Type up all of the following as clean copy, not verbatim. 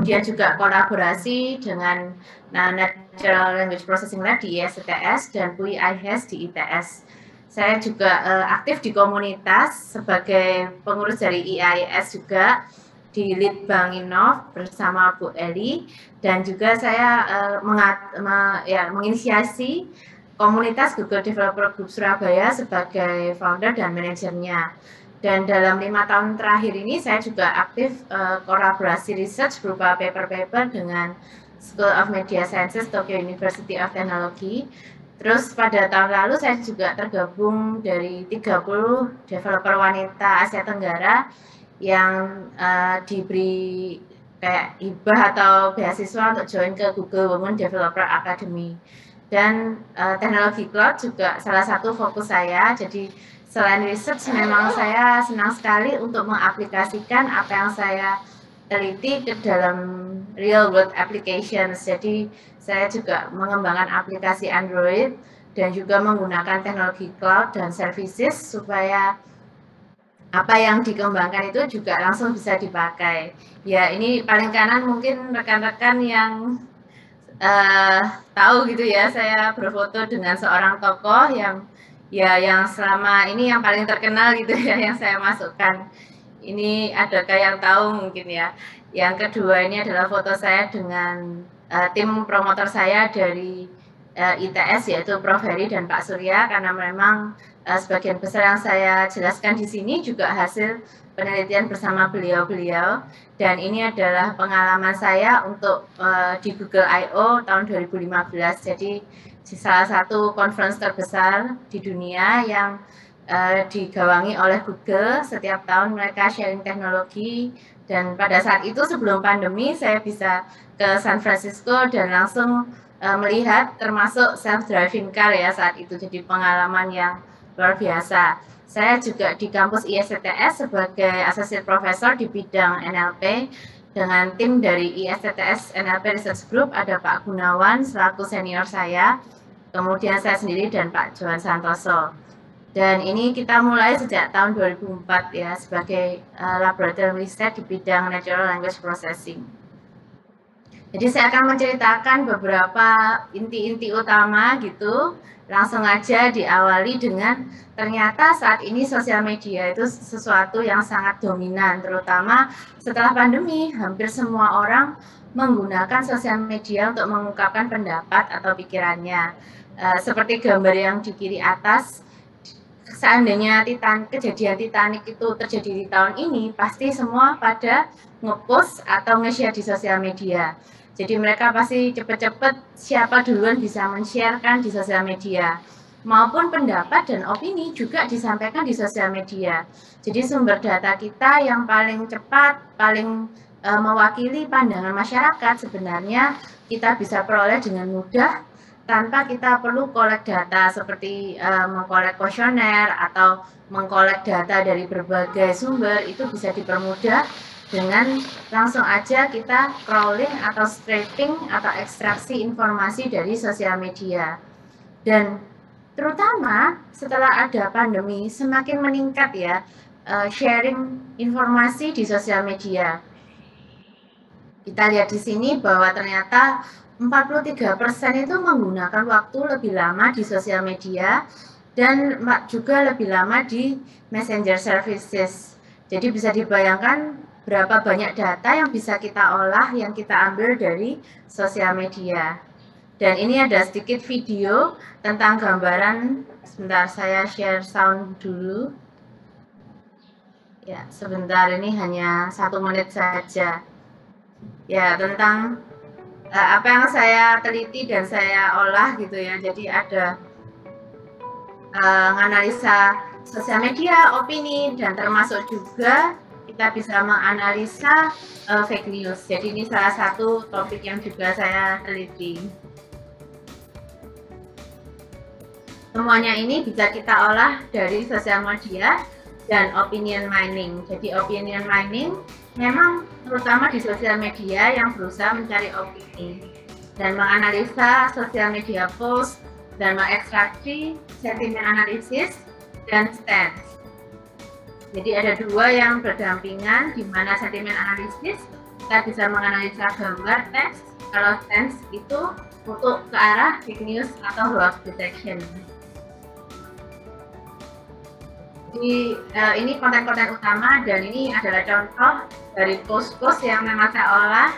kemudian juga kolaborasi dengan Natural Language Processing Lab di ISTS dan UI IHES di ITS. Saya juga aktif di komunitas sebagai pengurus dari IAIS juga di Litbang Innov bersama Bu Eli, dan juga saya menginisiasi komunitas Google Developer Group Surabaya sebagai founder dan manajernya. Dan dalam 5 tahun terakhir ini saya juga aktif kolaborasi research berupa paper-paper dengan School of Media Sciences Tokyo University of Technology. Terus pada tahun lalu saya juga tergabung dari 30 developer wanita Asia Tenggara yang diberi kayak hibah atau beasiswa untuk join ke Google Women Developer Academy. Dan teknologi cloud juga salah satu fokus saya. Jadi selain research, memang saya senang sekali untuk mengaplikasikan apa yang saya teliti ke dalam real world applications. Jadi saya juga mengembangkan aplikasi Android dan juga menggunakan teknologi cloud dan services supaya apa yang dikembangkan itu juga langsung bisa dipakai. Ya, ini paling kanan mungkin rekan-rekan yang tahu gitu ya, saya berfoto dengan seorang tokoh yang selama ini yang paling terkenal gitu ya, yang saya masukkan. Ini adakah yang tahu mungkin ya. Yang kedua ini adalah foto saya dengan tim promotor saya dari ITS, yaitu Prof. Heri dan Pak Surya, karena memang sebagian besar yang saya jelaskan di sini juga hasil penelitian bersama beliau-beliau. Dan ini adalah pengalaman saya untuk di Google I/O tahun 2015. Jadi salah satu conference terbesar di dunia yang digawangi oleh Google. Setiap tahun mereka sharing teknologi, dan pada saat itu sebelum pandemi saya bisa ke San Francisco dan langsung melihat termasuk self-driving car ya saat itu. Jadi pengalaman yang luar biasa. Saya juga di kampus ISTS sebagai Associate Professor di bidang NLP dengan tim dari ISTS NLP Research Group. Ada Pak Gunawan selaku senior saya, kemudian saya sendiri dan Pak Johan Santoso. Dan ini kita mulai sejak tahun 2004 ya sebagai laboratorium riset di bidang Natural Language Processing. Jadi saya akan menceritakan beberapa inti-inti utama gitu. Langsung aja diawali dengan ternyata saat ini sosial media itu sesuatu yang sangat dominan, terutama setelah pandemi. Hampir semua orang menggunakan sosial media untuk mengungkapkan pendapat atau pikirannya. Seperti gambar yang di kiri atas, seandainya kejadian Titanic itu terjadi di tahun ini, pasti semua pada nge-post atau nge-share di sosial media. Jadi mereka pasti cepet-cepet siapa duluan bisa men-sharekan di sosial media. Maupun pendapat dan opini juga disampaikan di sosial media. Jadi sumber data kita yang paling cepat, paling mewakili pandangan masyarakat sebenarnya kita bisa peroleh dengan mudah tanpa kita perlu kolek data seperti mengkolek kuesioner atau mengkolek data dari berbagai sumber. Itu bisa dipermudah dengan langsung aja kita crawling atau scraping atau ekstraksi informasi dari sosial media. Dan terutama setelah ada pandemi semakin meningkat ya sharing informasi di sosial media. Kita lihat di sini bahwa ternyata 43% itu menggunakan waktu lebih lama di sosial media dan juga lebih lama di messenger services. Jadi bisa dibayangkan berapa banyak data yang bisa kita olah, yang kita ambil dari sosial media. Dan ini ada sedikit video tentang gambaran. Sebentar, saya share sound dulu. Ya, sebentar, ini hanya 1 menit saja. Ya, tentang apa yang saya teliti dan saya olah gitu ya. Jadi ada menganalisa sosial media, opini, dan termasuk juga kita bisa menganalisa fake news. Jadi ini salah satu topik yang juga saya teliti. Semuanya ini bisa kita olah dari sosial media dan opinion mining. Jadi opinion mining memang terutama di sosial media yang berusaha mencari opini dan menganalisa sosial media post dan mengekstraksi sentimen analisis dan stance. Jadi ada dua yang berdampingan, di mana sentimen analisis kita bisa menganalisa gambar, teks. Kalau stance itu untuk ke arah fake news atau hoax detection. Jadi ini konten-konten utama dan ini adalah contoh dari post-post yang memang saya olah,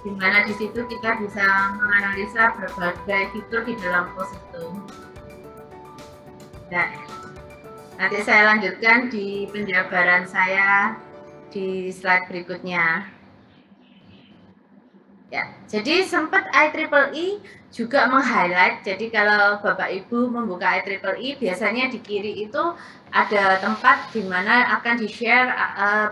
di mana di situ kita bisa menganalisa berbagai fitur di dalam post itu. Nah, nanti saya lanjutkan di penjabaran saya di slide berikutnya. Ya, jadi sempat IEEE juga meng-highlight, jadi kalau Bapak Ibu membuka IEEE, biasanya di kiri itu ada tempat di mana akan di-share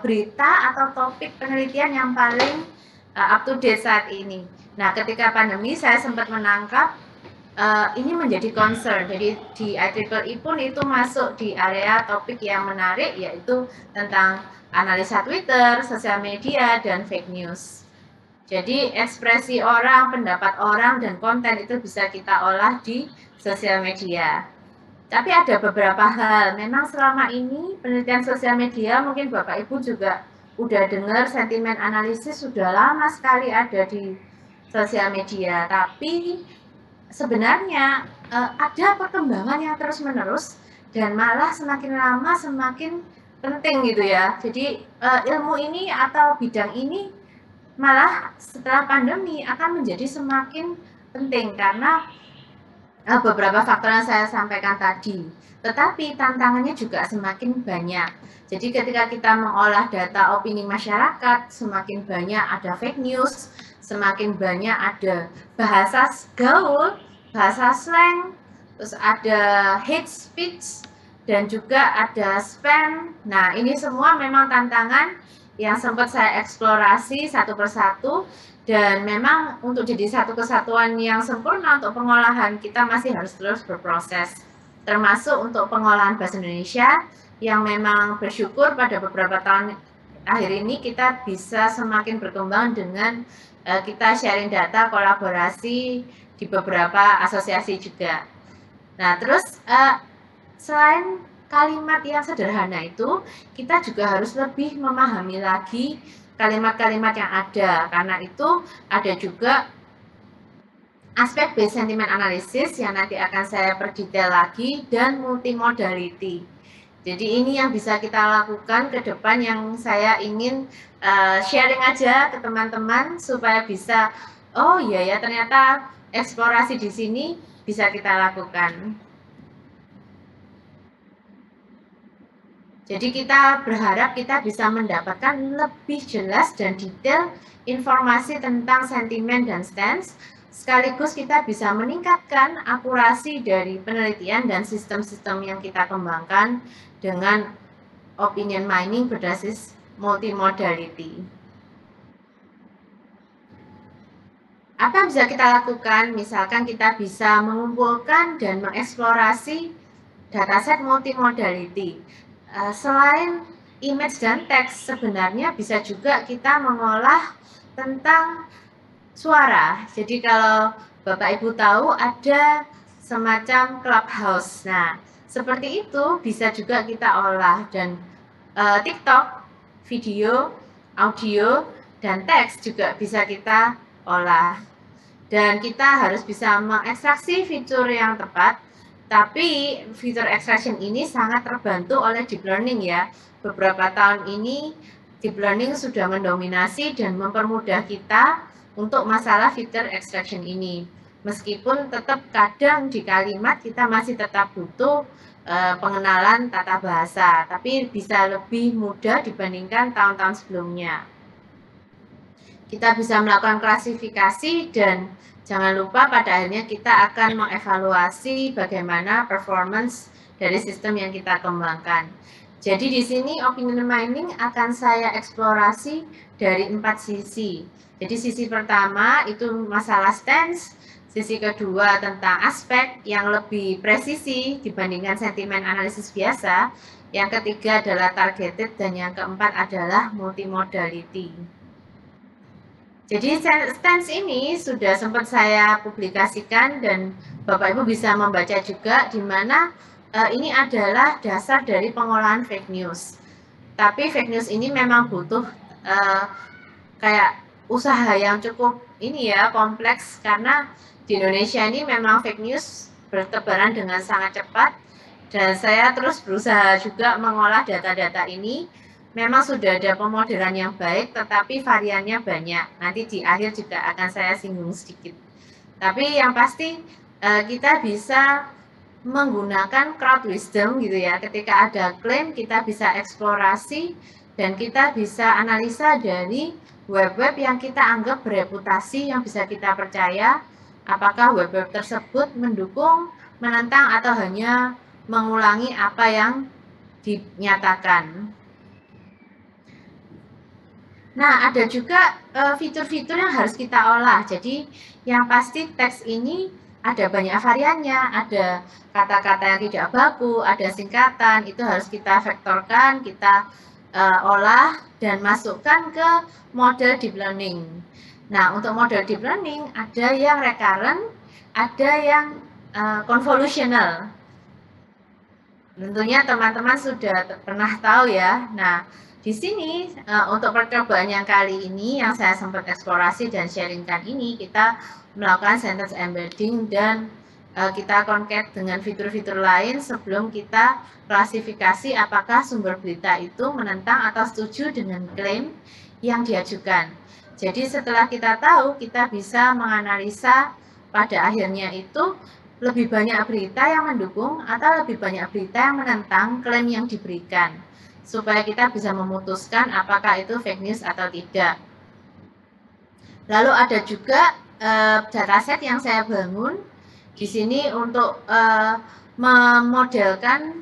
berita atau topik penelitian yang paling up to date saat ini. Nah, ketika pandemi saya sempat menangkap ini menjadi concern, jadi di IEEE pun itu masuk di area topik yang menarik, yaitu tentang analisa Twitter, sosial media, dan fake news. Jadi ekspresi orang, pendapat orang, dan konten itu bisa kita olah di sosial media. Tapi ada beberapa hal, memang selama ini penelitian sosial media, mungkin Bapak Ibu juga udah dengar sentimen analisis sudah lama sekali ada di sosial media. Tapi sebenarnya ada perkembangan yang terus-menerus dan malah semakin lama semakin penting gitu ya. Jadi ilmu ini atau bidang ini malah setelah pandemi akan menjadi semakin penting karena beberapa faktor yang saya sampaikan tadi. Tetapi tantangannya juga semakin banyak. Jadi ketika kita mengolah data opini masyarakat, semakin banyak ada fake news, semakin banyak ada bahasa gaul, bahasa slang, terus ada hate speech, dan juga ada spam. Nah, ini semua memang tantangan yang sempat saya eksplorasi satu persatu, dan memang untuk jadi satu kesatuan yang sempurna untuk pengolahan kita masih harus terus berproses, termasuk untuk pengolahan bahasa Indonesia yang memang bersyukur pada beberapa tahun akhir ini kita bisa semakin berkembang dengan kita sharing data, kolaborasi di beberapa asosiasi juga. Nah, terus selain kalimat yang sederhana itu, kita juga harus lebih memahami lagi kalimat-kalimat yang ada. Karena itu ada juga aspek based sentiment analysis yang nanti akan saya perdetail lagi, dan multimodality. Jadi ini yang bisa kita lakukan ke depan, yang saya ingin sharing aja ke teman-teman supaya bisa, oh iya ya ternyata eksplorasi di sini bisa kita lakukan. Jadi kita berharap kita bisa mendapatkan lebih jelas dan detail informasi tentang sentimen dan stance, sekaligus kita bisa meningkatkan akurasi dari penelitian dan sistem-sistem yang kita kembangkan dengan opinion mining berbasis multimodality. Apa yang bisa kita lakukan? Misalkan kita bisa mengumpulkan dan mengeksplorasi dataset multimodality. Selain image dan teks, sebenarnya bisa juga kita mengolah tentang suara. Jadi kalau Bapak Ibu tahu ada semacam Clubhouse. Nah, seperti itu bisa juga kita olah, dan TikTok, video, audio, dan teks juga bisa kita olah. Dan kita harus bisa mengekstraksi fitur yang tepat. Tapi fitur extraction ini sangat terbantu oleh deep learning ya. Beberapa tahun ini deep learning sudah mendominasi dan mempermudah kita untuk masalah fitur extraction ini. Meskipun tetap kadang di kalimat kita masih tetap butuh pengenalan tata bahasa, tapi bisa lebih mudah dibandingkan tahun-tahun sebelumnya. Kita bisa melakukan klasifikasi, dan jangan lupa pada akhirnya kita akan mengevaluasi bagaimana performance dari sistem yang kita kembangkan. Jadi di sini opinion mining akan saya eksplorasi dari 4 sisi. Jadi sisi pertama itu masalah stance, sisi kedua tentang aspek yang lebih presisi dibandingkan sentimen analisis biasa, yang ketiga adalah targeted, dan yang keempat adalah multimodality. Jadi stance ini sudah sempat saya publikasikan dan Bapak Ibu bisa membaca juga, di mana ini adalah dasar dari pengolahan fake news. Tapi fake news ini memang butuh kayak usaha yang cukup ini ya, kompleks, karena di Indonesia ini memang fake news bertebaran dengan sangat cepat, dan saya terus berusaha juga mengolah data-data ini. Memang sudah ada pemodelan yang baik, tetapi variannya banyak. Nanti di akhir juga akan saya singgung sedikit. Tapi yang pasti kita bisa menggunakan crowd wisdom gitu ya. Ketika ada klaim, kita bisa eksplorasi dan kita bisa analisa dari web-web yang kita anggap bereputasi, yang bisa kita percaya. Apakah web-web tersebut mendukung, menentang, atau hanya mengulangi apa yang dinyatakan. Nah, ada juga fitur-fitur yang harus kita olah. Jadi, yang pasti teks ini ada banyak variannya, ada kata-kata yang tidak baku, ada singkatan, itu harus kita vektorkan, kita olah dan masukkan ke model deep learning. Nah, untuk model deep learning ada yang recurrent, ada yang convolutional. Tentunya teman-teman sudah pernah tahu ya. Nah, di sini untuk percobaan yang kali ini yang saya sempat eksplorasi dan sharingkan ini, kita melakukan sentence embedding dan kita concat dengan fitur-fitur lain sebelum kita klasifikasi apakah sumber berita itu menentang atau setuju dengan klaim yang diajukan. Jadi setelah kita tahu, kita bisa menganalisa pada akhirnya itu lebih banyak berita yang mendukung atau lebih banyak berita yang menentang klaim yang diberikan, supaya kita bisa memutuskan apakah itu fake news atau tidak. Lalu ada juga dataset yang saya bangun di sini untuk memodelkan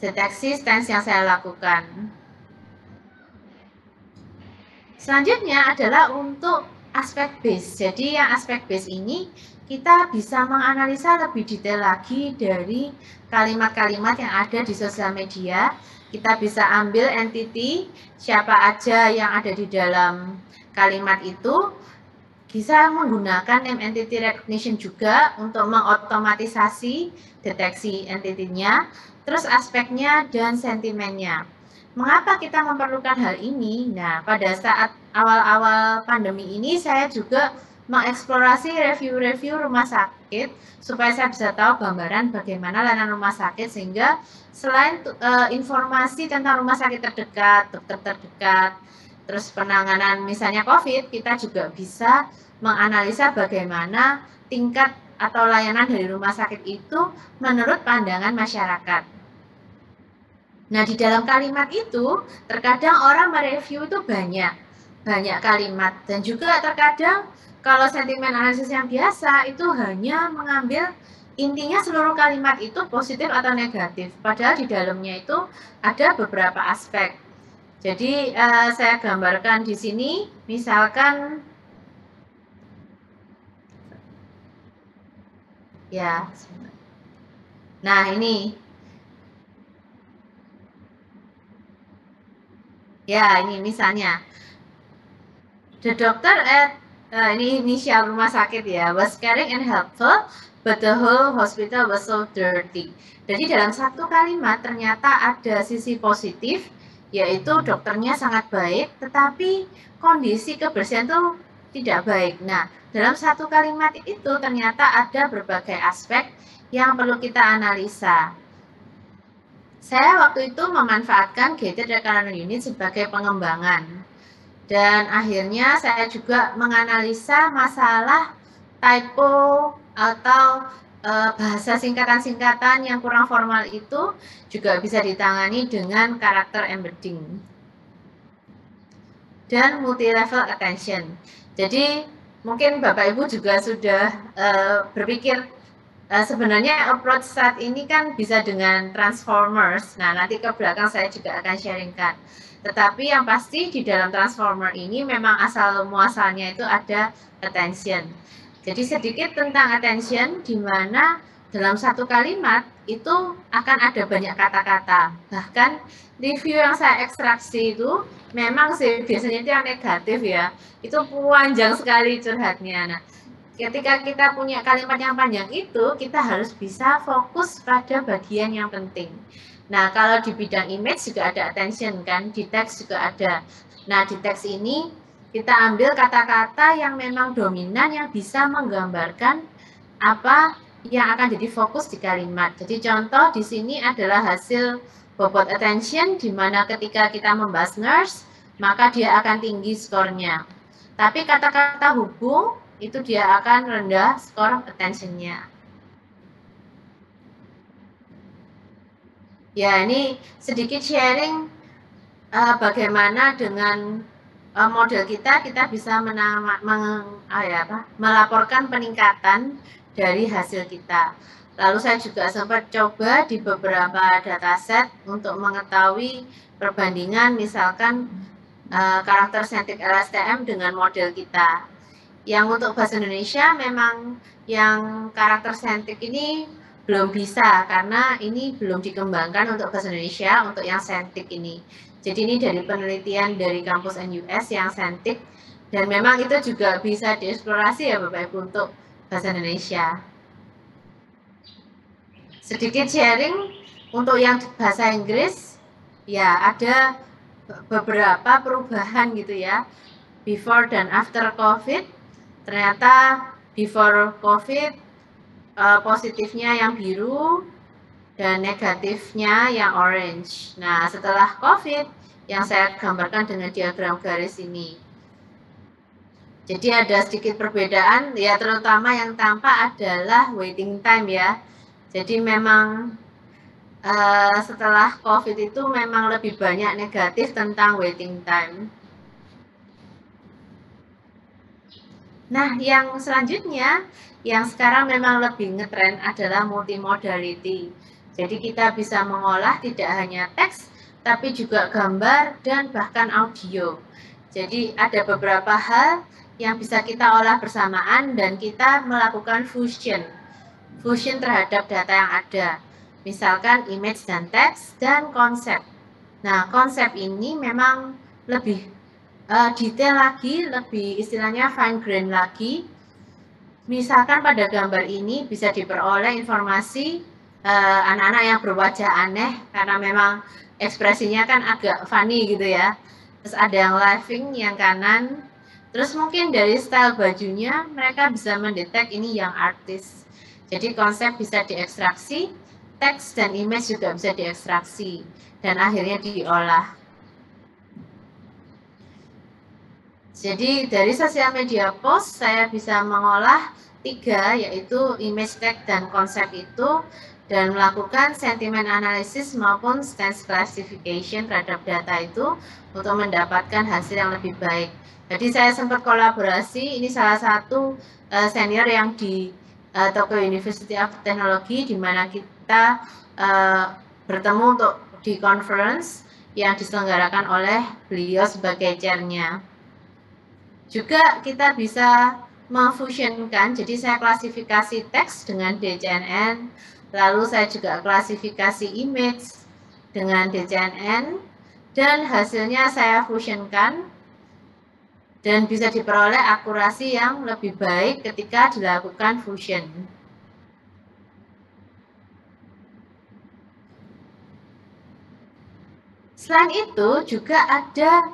deteksi stance yang saya lakukan. Selanjutnya adalah untuk aspek base. Jadi yang aspek base ini kita bisa menganalisa lebih detail lagi dari kalimat-kalimat yang ada di sosial media. Kita bisa ambil entity, siapa aja yang ada di dalam kalimat itu, bisa menggunakan name entity recognition juga untuk mengotomatisasi deteksi entity-nya, terus aspeknya dan sentimennya. Mengapa kita memerlukan hal ini? Nah, pada saat awal-awal pandemi ini saya juga mengeksplorasi review-review rumah sakit supaya saya bisa tahu gambaran bagaimana layanan rumah sakit, sehingga selain informasi tentang rumah sakit terdekat, dokter terdekat, terus penanganan misalnya COVID, kita juga bisa menganalisa bagaimana tingkat atau layanan dari rumah sakit itu menurut pandangan masyarakat. Nah, di dalam kalimat itu terkadang orang mereview itu banyak kalimat, dan juga terkadang kalau sentimen analisis yang biasa itu hanya mengambil intinya seluruh kalimat itu positif atau negatif, padahal di dalamnya itu ada beberapa aspek. Jadi saya gambarkan di sini, misalkan ya, nah ini ya, ini misalnya the doctor at ini inisial rumah sakit ya, was caring and helpful, but the whole hospital was so dirty. Jadi dalam satu kalimat ternyata ada sisi positif, yaitu dokternya sangat baik, tetapi kondisi kebersihan itu tidak baik. Nah, dalam satu kalimat itu ternyata ada berbagai aspek yang perlu kita analisa. Saya waktu itu memanfaatkan gated recurrent unit sebagai pengembangan. Dan akhirnya saya juga menganalisa masalah typo atau bahasa singkatan-singkatan yang kurang formal itu juga bisa ditangani dengan karakter embedding dan multi-level attention. Jadi mungkin Bapak Ibu juga sudah berpikir sebenarnya approach saat ini kan bisa dengan transformers. Nah, nanti ke belakang saya juga akan sharingkan. Tetapi yang pasti di dalam transformer ini memang asal muasalnya itu ada attention. Jadi sedikit tentang attention, di mana dalam satu kalimat itu akan ada banyak kata-kata. Bahkan review yang saya ekstraksi itu memang sih biasanya itu yang negatif ya. Itu panjang sekali curhatnya. Nah, ketika kita punya kalimat yang panjang itu, kita harus bisa fokus pada bagian yang penting. Nah, kalau di bidang image juga ada attention kan, di teks juga ada. Nah, di teks ini kita ambil kata-kata yang memang dominan yang bisa menggambarkan apa yang akan jadi fokus di kalimat. Jadi contoh di sini adalah hasil bobot attention, di mana ketika kita membahas nurse, maka dia akan tinggi skornya. Tapi kata-kata hubung, itu dia akan rendah skor attention-nya. Ya, ini sedikit sharing bagaimana dengan model kita bisa melaporkan peningkatan dari hasil kita. Lalu saya juga sempat coba di beberapa dataset untuk mengetahui perbandingan misalkan karakter sentik LSTM dengan model kita. Yang untuk bahasa Indonesia memang yang karakter sentik ini belum bisa karena ini belum dikembangkan untuk bahasa Indonesia untuk yang sentik ini. Jadi ini dari penelitian dari kampus NUS yang sentik dan memang itu juga bisa dieksplorasi ya Bapak Ibu untuk bahasa Indonesia. Sedikit sharing untuk yang bahasa Inggris, ya ada beberapa perubahan gitu ya, before dan after COVID. Ternyata before COVID positifnya yang biru dan negatifnya yang orange. Nah, setelah COVID yang saya gambarkan dengan diagram garis ini. Jadi ada sedikit perbedaan, ya terutama yang tampak adalah waiting time ya. Jadi memang setelah COVID itu memang lebih banyak negatif tentang waiting time. Nah, yang selanjutnya, yang sekarang memang lebih ngetren adalah multimodality. Jadi kita bisa mengolah tidak hanya teks, tapi juga gambar dan bahkan audio. Jadi ada beberapa hal yang bisa kita olah bersamaan dan kita melakukan fusion terhadap data yang ada. Misalkan image dan teks dan konsep. Nah, konsep ini memang lebih detail lagi, lebih istilahnya fine grain lagi. Misalkan pada gambar ini bisa diperoleh informasi anak-anak yang berwajah aneh karena memang ekspresinya kan agak funny gitu ya. Terus ada yang laughing yang kanan. Terus mungkin dari style bajunya mereka bisa mendetek ini yang artis. Jadi konsep bisa diekstraksi, teks dan image juga bisa diekstraksi dan akhirnya diolah. Jadi dari sosial media post saya bisa mengolah 3 yaitu image tag dan konsep itu dan melakukan sentiment analysis maupun stance classification terhadap data itu untuk mendapatkan hasil yang lebih baik. Jadi saya sempat kolaborasi, ini salah satu senior yang di Tokyo University of Technology di mana kita bertemu untuk di conference yang diselenggarakan oleh beliau sebagai chairnya. Juga kita bisa memfusionkan, jadi saya klasifikasi teks dengan DCNN, lalu saya juga klasifikasi image dengan DCNN, dan hasilnya saya fusionkan, dan bisa diperoleh akurasi yang lebih baik ketika dilakukan fusion. Selain itu juga ada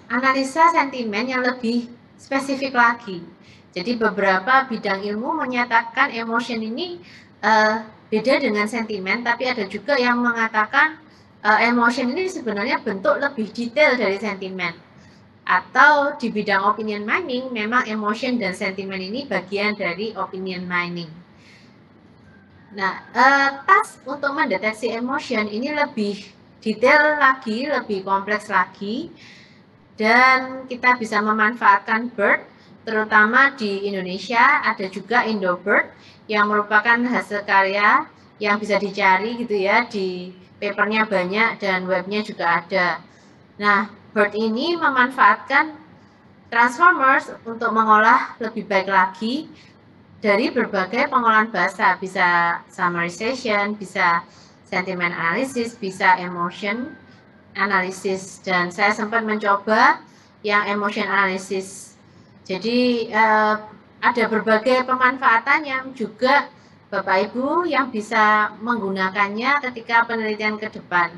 analisa sentimen yang lebih spesifik lagi. Jadi beberapa bidang ilmu menyatakan emotion ini beda dengan sentimen, tapi ada juga yang mengatakan emotion ini sebenarnya bentuk lebih detail dari sentimen. Atau di bidang opinion mining, memang emotion dan sentimen ini bagian dari opinion mining. Nah, task untuk mendeteksi emotion ini lebih detail lagi, lebih kompleks lagi. Dan kita bisa memanfaatkan BERT, terutama di Indonesia ada juga IndoBERT yang merupakan hasil karya yang bisa dicari gitu ya, di papernya banyak dan webnya juga ada. Nah, BERT ini memanfaatkan transformers untuk mengolah lebih baik lagi dari berbagai pengolahan bahasa, bisa summarization, bisa sentiment analysis, bisa emotion analisis, dan saya sempat mencoba yang emotion analysis. Jadi ada berbagai pemanfaatan yang juga Bapak Ibu yang bisa menggunakannya ketika penelitian ke depan.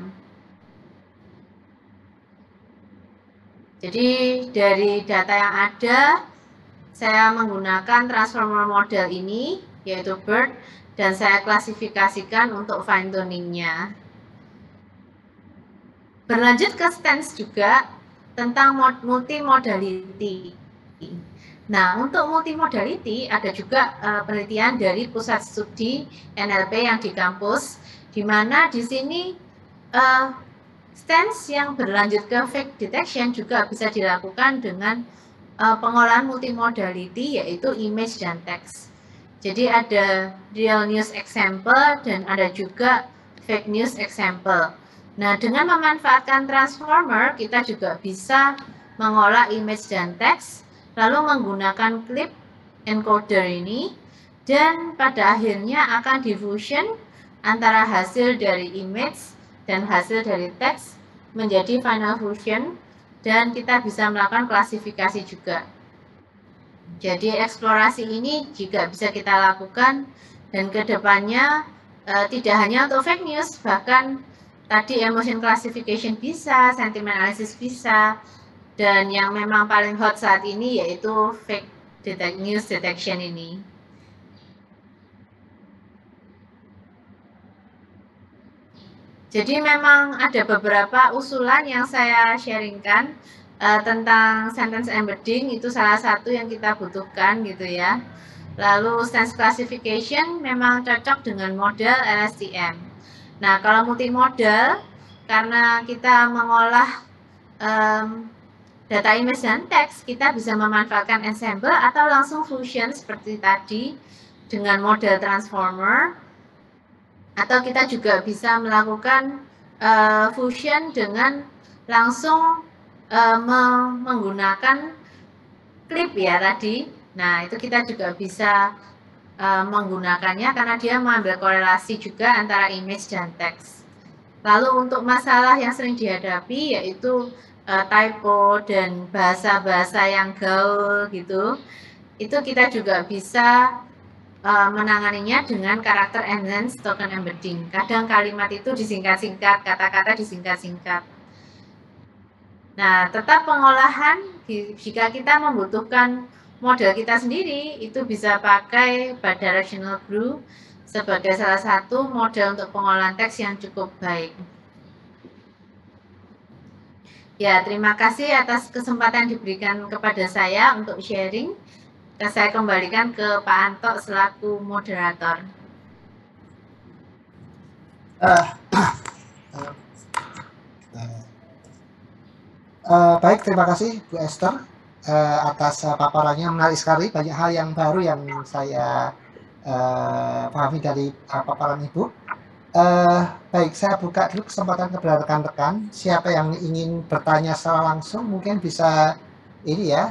Jadi dari data yang ada, saya menggunakan transformer model ini, yaitu BERT, dan saya klasifikasikan untuk fine tuningnya. Berlanjut ke stance juga tentang multimodality. Nah, untuk multimodality ada juga penelitian dari pusat studi NLP yang di kampus, di mana di sini stance yang berlanjut ke fake detection juga bisa dilakukan dengan pengolahan multimodality, yaitu image dan teks. Jadi ada real news example dan ada juga fake news example. Nah, dengan memanfaatkan transformer, kita juga bisa mengolah image dan teks, lalu menggunakan clip encoder ini, dan pada akhirnya akan diffusion antara hasil dari image dan hasil dari teks menjadi final fusion, dan kita bisa melakukan klasifikasi juga. Jadi eksplorasi ini juga bisa kita lakukan, dan kedepannya tidak hanya untuk fake news, bahkan tadi emotion classification bisa, sentiment analysis bisa, dan yang memang paling hot saat ini yaitu fake news detection ini. Jadi memang ada beberapa usulan yang saya sharingkan tentang sentence embedding, itu salah satu yang kita butuhkan gitu ya. Lalu stance classification memang cocok dengan model LSTM. Nah, kalau multimodal, karena kita mengolah data image dan teks, kita bisa memanfaatkan ensemble atau langsung fusion seperti tadi dengan model transformer, atau kita juga bisa melakukan fusion dengan langsung menggunakan clip ya tadi. Nah, itu kita juga bisa menggunakannya karena dia mengambil korelasi juga antara image dan teks. Lalu untuk masalah yang sering dihadapi yaitu typo dan bahasa-bahasa yang gaul gitu, itu kita juga bisa menanganinya dengan karakter enhanced token embedding. Kadang kalimat itu disingkat-singkat, kata-kata disingkat-singkat. Nah, tetap pengolahan jika kita membutuhkan model kita sendiri, itu bisa pakai bidirectional glue sebagai salah satu model untuk pengolahan teks yang cukup baik. Ya, terima kasih atas kesempatan diberikan kepada saya untuk sharing. Saya kembalikan ke Pak Anto selaku moderator. Baik, terima kasih Bu Esther atas paparannya, menarik sekali, banyak hal yang baru yang saya pahami dari paparan Ibu. Baik, saya buka dulu kesempatan kepada rekan-rekan. Siapa yang ingin bertanya secara langsung mungkin bisa ini ya,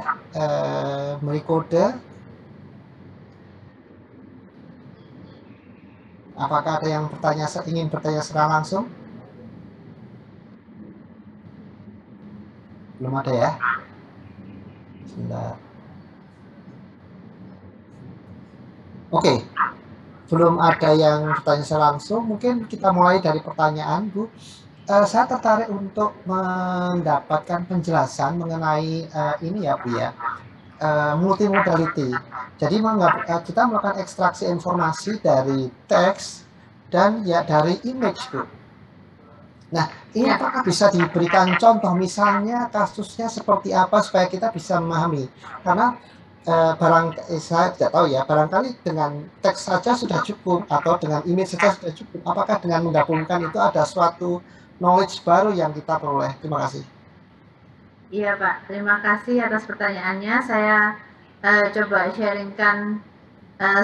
beri kode. Apakah ada yang ingin bertanya secara langsung? Belum ada ya? Sebentar. Oke, belum ada yang bertanya secara langsung. Mungkin kita mulai dari pertanyaan, Bu. Saya tertarik untuk mendapatkan penjelasan mengenai ini ya, Bu ya, multimodality. Jadi kita melakukan ekstraksi informasi dari teks dan ya dari image, Bu. Nah, ini apakah bisa diberikan contoh, misalnya kasusnya seperti apa supaya kita bisa memahami? Karena saya tidak tahu ya, barangkali dengan teks saja sudah cukup atau dengan image saja sudah cukup. Apakah dengan menggabungkan itu ada suatu knowledge baru yang kita peroleh? Terima kasih. Iya Pak, terima kasih atas pertanyaannya. Saya coba sharingkan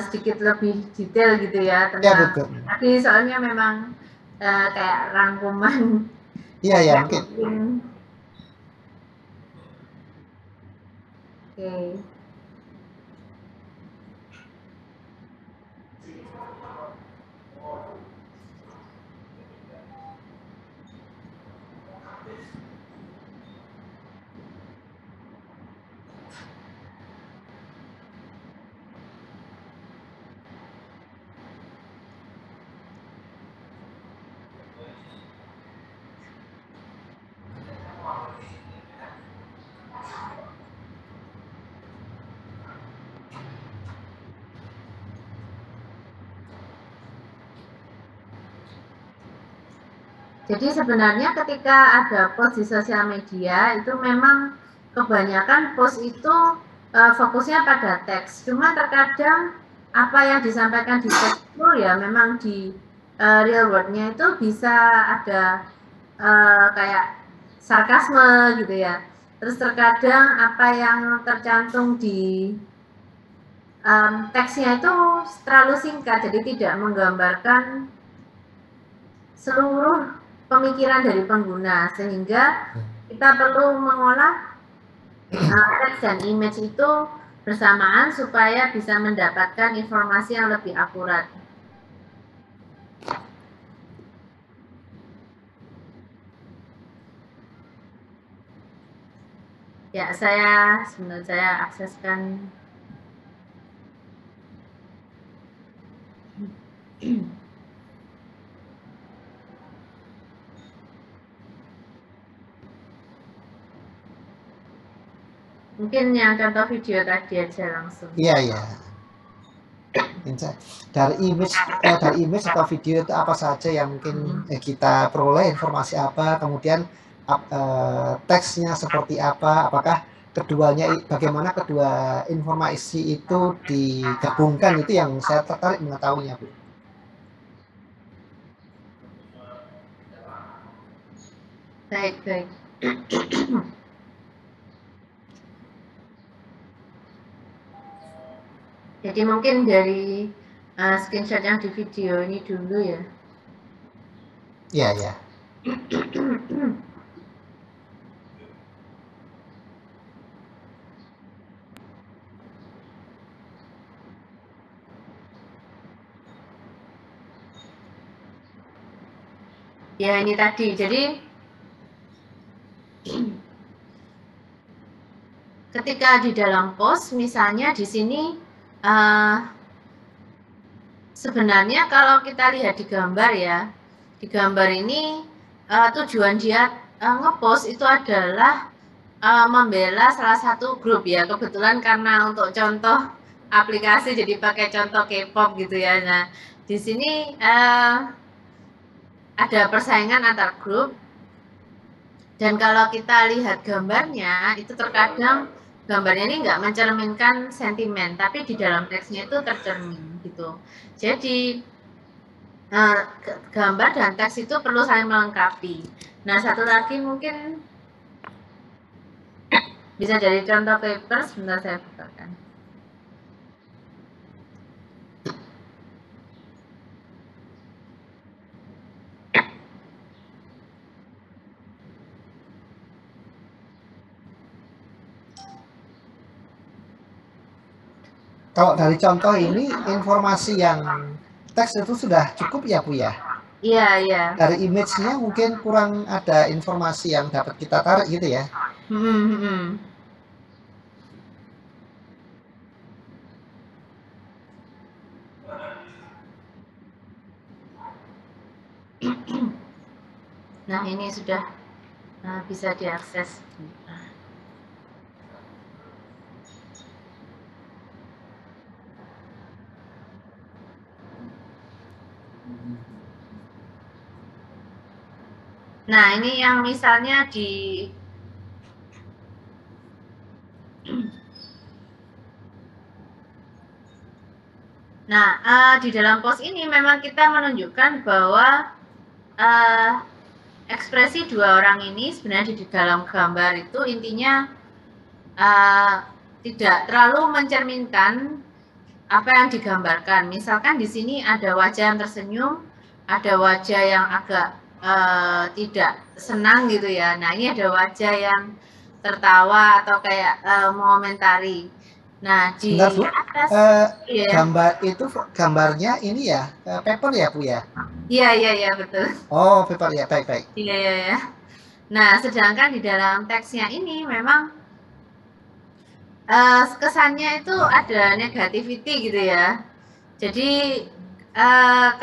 sedikit lebih detail gitu ya tentang tadi, soalnya memang kayak rangkuman. Iya ya, mungkin. Oke. Jadi sebenarnya ketika ada post di sosial media itu memang kebanyakan post itu fokusnya pada teks. Cuma terkadang apa yang disampaikan di teks itu ya memang di real world-nya itu bisa ada kayak sarkasme gitu ya. Terus terkadang apa yang tercantum di teksnya itu terlalu singkat, jadi tidak menggambarkan seluruh pemikiran dari pengguna, sehingga kita perlu mengolah teks dan image itu bersamaan supaya bisa mendapatkan informasi yang lebih akurat. Ya, sebenarnya saya akseskan. Mungkin yang contoh video tadi aja langsung. Iya, iya. Dari image atau video itu apa saja yang mungkin kita peroleh, informasi apa, kemudian teksnya seperti apa, apakah keduanya, bagaimana kedua informasi itu digabungkan, itu yang saya tertarik mengetahuinya, Bu. Baik. Jadi mungkin dari screenshot yang di video ini dulu ya. Iya. Ya ini tadi, jadi ketika di dalam post, misalnya di sini sebenarnya kalau kita lihat di gambar ya, di gambar ini tujuan dia ngepost itu adalah membela salah satu grup ya. Kebetulan karena untuk contoh aplikasi jadi pakai contoh K-pop gitu ya. Nah, di sini ada persaingan antar grup. Dan kalau kita lihat gambarnya, itu terkadang gambarnya ini nggak mencerminkan sentimen, tapi di dalam teksnya itu tercermin gitu. Jadi gambar dan teks itu perlu saling melengkapi. Nah, satu lagi mungkin bisa jadi contoh paper, sebentar saya bukakan. Kalau dari contoh ini, informasi yang teks itu sudah cukup ya, Bu ya? Iya. Dari image-nya mungkin kurang ada informasi yang dapat kita tarik gitu ya? Nah, ini sudah bisa diakses. Nah, ini yang misalnya di di dalam post ini memang kita menunjukkan bahwa ekspresi dua orang ini sebenarnya di dalam gambar itu intinya tidak terlalu mencerminkan apa yang digambarkan. Misalkan di sini ada wajah yang tersenyum, ada wajah yang agak tidak senang gitu ya. Nah, ini ada wajah yang tertawa atau kayak mengomentari. Nah, di atas gambar itu gambarnya ini ya paper ya, Bu ya? Iya betul. Oh, paper ya, baik. Iya. Nah, sedangkan di dalam teksnya ini memang kesannya itu ada negativity gitu ya. Jadi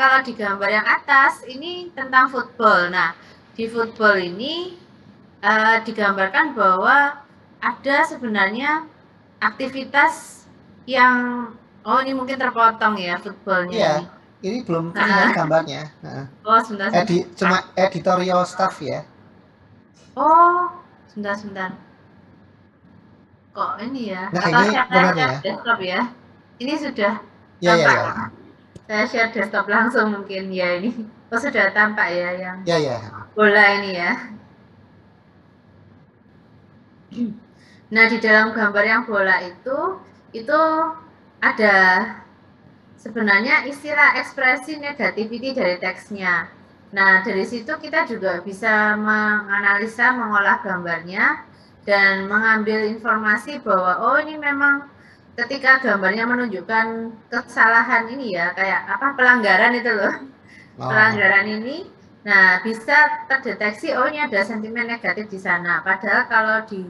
kalau di gambar yang atas ini tentang football. Nah, di football ini digambarkan bahwa ada sebenarnya aktivitas yang ini mungkin terpotong ya footballnya. Iya. Ini. Ini belum terlihat gambarnya. Oh, sebentar. Cuma editorial staff ya. Oh, sebentar. Kok ini ya? Nah, Atau ini saya benar share ya? desktop ya? Ini sudah Ya, tampak. ya. Saya share desktop langsung mungkin ya ini. Oh, sudah tampak ya yang Ya. bola ini ya. Nah, di dalam gambar yang bola itu ada sebenarnya istilah ekspresi negativity dari teksnya. Nah, dari situ kita juga bisa menganalisa, mengolah gambarnya, dan mengambil informasi bahwa oh ini memang ketika gambarnya menunjukkan kesalahan ini ya, kayak apa pelanggaran itu loh. Pelanggaran ini, nah bisa terdeteksi oh ini ada sentimen negatif di sana. Padahal kalau di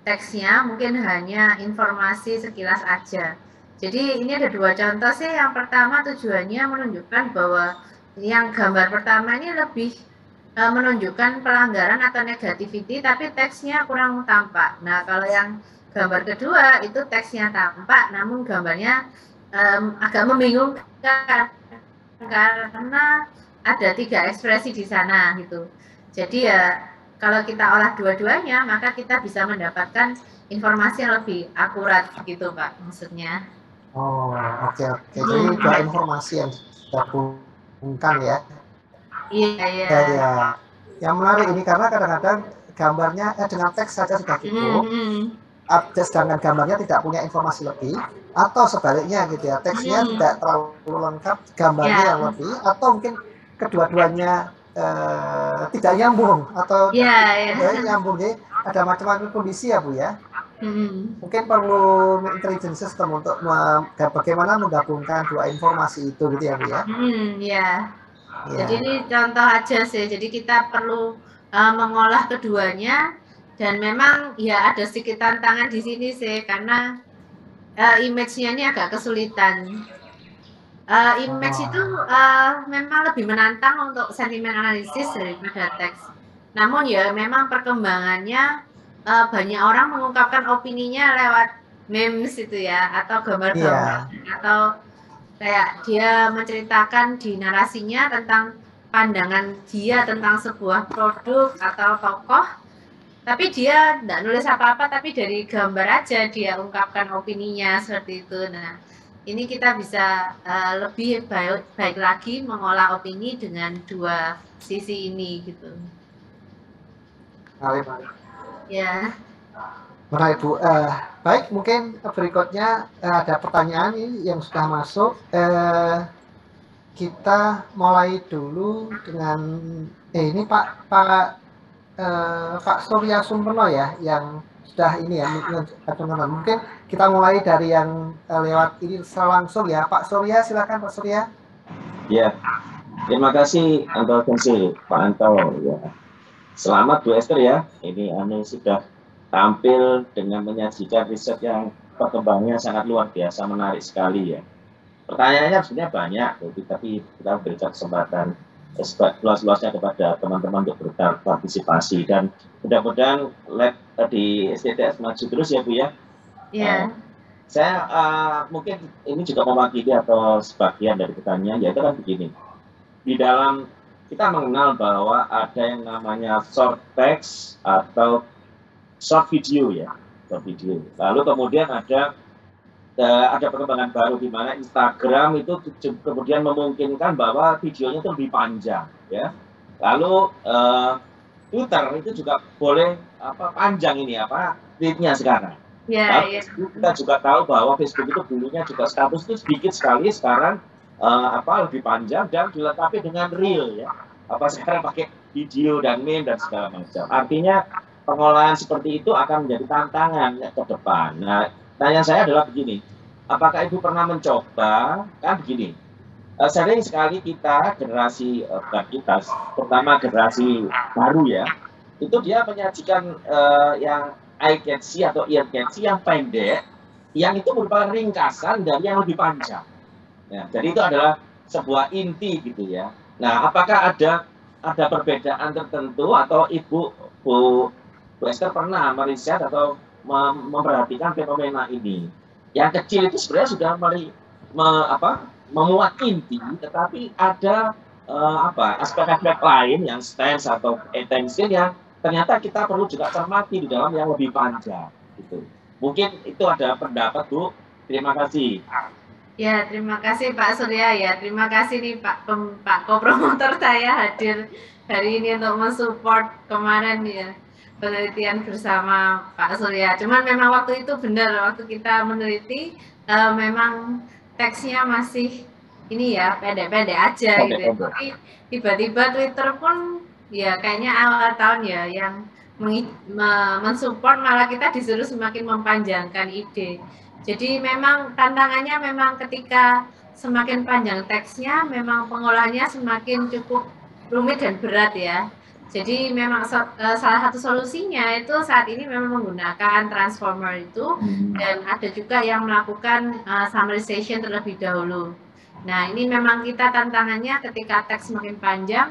teksnya mungkin hanya informasi sekilas aja. Jadi ini ada dua contoh sih. Yang pertama tujuannya menunjukkan bahwa yang gambar pertama ini lebih menunjukkan pelanggaran atau negativity, tapi teksnya kurang tampak. Nah, kalau yang gambar kedua itu teksnya tampak, namun gambarnya agak membingungkan karena ada 3 ekspresi di sana gitu. Jadi ya kalau kita olah dua-duanya, maka kita bisa mendapatkan informasi yang lebih akurat gitu Pak, maksudnya. Oh, oke. Jadi dua informasi yang digabungkan ya. Iya. Ya. Yang menarik ini karena kadang-kadang gambarnya dengan teks saja sudah cukup. Sedangkan gambarnya tidak punya informasi lebih, atau sebaliknya gitu ya, teksnya tidak terlalu lengkap, gambarnya yang lebih, atau mungkin kedua-duanya tidak nyambung atau nyambung ya. Ada macam-macam kondisi ya Bu ya. Mungkin perlu intelligence system untuk bagaimana menggabungkan dua informasi itu gitu ya Bu ya. Ya. Jadi ini contoh aja sih. Jadi kita perlu mengolah keduanya, dan memang ya ada sedikit tantangan di sini sih karena image-nya ini agak kesulitan. Image itu memang lebih menantang untuk sentimen analisis daripada teks. Namun ya memang perkembangannya banyak orang mengungkapkan opininya lewat memes itu ya, atau gambar-gambar, atau kayak dia menceritakan di narasinya tentang pandangan dia tentang sebuah produk atau tokoh, tapi dia tidak nulis apa-apa, tapi dari gambar aja dia ungkapkan opininya seperti itu. Nah, ini kita bisa lebih baik lagi mengolah opini dengan dua sisi ini gitu. Menarik. Ya. Menarik Bu. Baik, mungkin berikutnya ada pertanyaan ini yang sudah masuk. Kita mulai dulu dengan ini Pak Surya Sumpeno ya, yang sudah ini ya, mungkin kita mulai dari yang lewat ini langsung ya. Pak Surya, silakan Pak Surya. Ya, terima kasih Anto Kensi, Pak Anto ya. Selamat Bu Esther ya, ini sudah tampil dengan menyajikan riset yang perkembangannya sangat luar biasa, menarik sekali ya. Pertanyaannya sebenarnya banyak, tapi kita berikan kesempatan luas-luasnya kepada teman-teman untuk berpartisipasi, dan mudah-mudahan lab di STTS maju terus ya Bu ya. Iya. Saya mungkin ini juga mewakili atau sebagian dari pertanyaan, yaitu kan begini. Di dalam kita mengenal bahwa ada yang namanya short text atau short video ya, short video. Lalu kemudian ada perkembangan baru di mana Instagram itu kemudian memungkinkan bahwa videonya itu lebih panjang ya. Lalu Twitter itu juga boleh panjang ini tweetnya sekarang. Ya. Kita juga tahu bahwa Facebook itu dulunya juga status itu sedikit sekali, sekarang lebih panjang dan dilengkapi dengan reel ya. Sekarang pakai video dan meme dan segala macam. Artinya pengolahan seperti itu akan menjadi tantangan ke depan. Nah, tanya saya adalah begini, apakah Ibu pernah mencoba, kan begini, sering sekali kita generasi terutama generasi baru ya, itu dia menyajikan yang eye catchy atau ear catchy yang pendek, yang itu merupakan ringkasan dari yang lebih panjang. Ya, jadi itu adalah sebuah inti gitu ya. Nah, apakah ada perbedaan tertentu atau Bu Esther pernah meriset atau memperhatikan fenomena ini? Yang kecil itu sebenarnya sudah memuat inti, tetapi ada aspek-aspek lain yang stance atau attention yang ternyata kita perlu juga cermati di dalam yang lebih panjang gitu. Mungkin itu ada pendapat Bu. Terima kasih. Ya, terima kasih Pak Surya ya. Terima kasih nih Pak kopromotor saya hadir hari ini untuk mensupport kemarin ya penelitian bersama Pak Surya. Cuman memang waktu itu benar, waktu kita meneliti memang teksnya masih ini ya pendek-pendek aja gitu ya. Tapi tiba-tiba Twitter pun ya kayaknya awal tahun ya yang mensupport, malah kita disuruh semakin memanjangkan ide. Jadi memang tantangannya memang ketika semakin panjang teksnya, memang pengolahannya semakin cukup rumit dan berat ya. Jadi memang salah satu solusinya itu saat ini memang menggunakan transformer itu, dan ada juga yang melakukan summarization terlebih dahulu. Nah ini memang kita tantangannya ketika teks semakin panjang,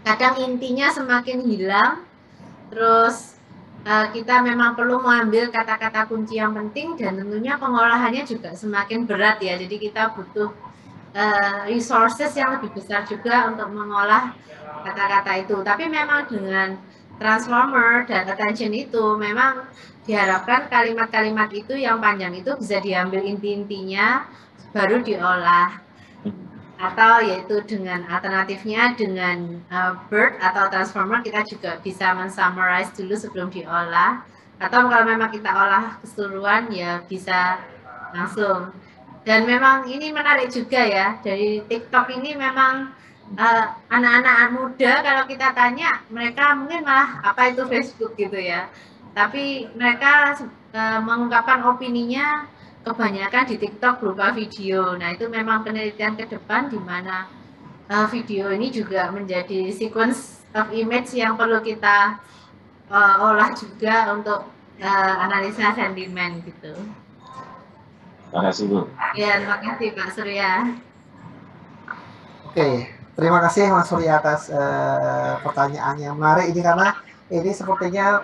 kadang intinya semakin hilang, terus kita memang perlu mengambil kata-kata kunci yang penting, dan tentunya pengolahannya juga semakin berat ya. Jadi kita butuh resources yang lebih besar juga untuk mengolah kata-kata itu. Tapi memang dengan transformer dan attention itu memang diharapkan kalimat-kalimat itu yang panjang itu bisa diambil inti-intinya baru diolah. Atau yaitu dengan alternatifnya dengan BERT atau transformer kita juga bisa men-summarize dulu sebelum diolah, atau kalau memang kita olah keseluruhan ya bisa langsung. Dan memang ini menarik juga ya, dari TikTok ini memang anak-anak muda kalau kita tanya mereka mungkin malah apa itu Facebook gitu ya, tapi mereka mengungkapkan opininya kebanyakan di TikTok berupa video. Nah itu memang penelitian ke depan di mana video ini juga menjadi sequence of image yang perlu kita olah juga untuk analisa sentimen gitu. Terima kasih Bu. Ya, terima kasih Pak Surya. Oke, terima kasih Mas Surya atas pertanyaan yang menarik ini, karena ini sepertinya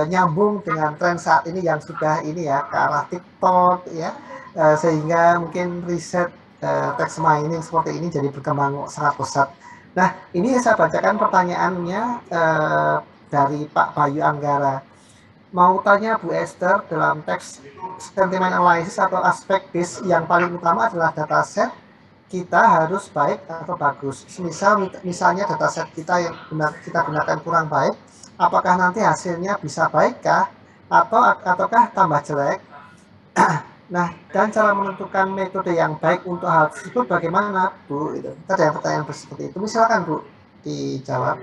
nyambung dengan tren saat ini yang sudah ini ya ke arah TikTok ya, sehingga mungkin riset text mining seperti ini jadi berkembang sangat pesat. Nah, ini saya bacakan pertanyaannya dari Pak Bayu Anggara. Mau tanya Bu Esther, dalam teks sentiment analysis atau aspek base yang paling utama adalah dataset kita harus baik atau bagus. Misalnya dataset kita yang kita gunakan kurang baik, apakah nanti hasilnya bisa baikkah ataukah tambah jelek? Nah, dan cara menentukan metode yang baik untuk hal tersebut bagaimana, Bu? Itu ada pertanyaan seperti itu. Misalkan Bu dijawab.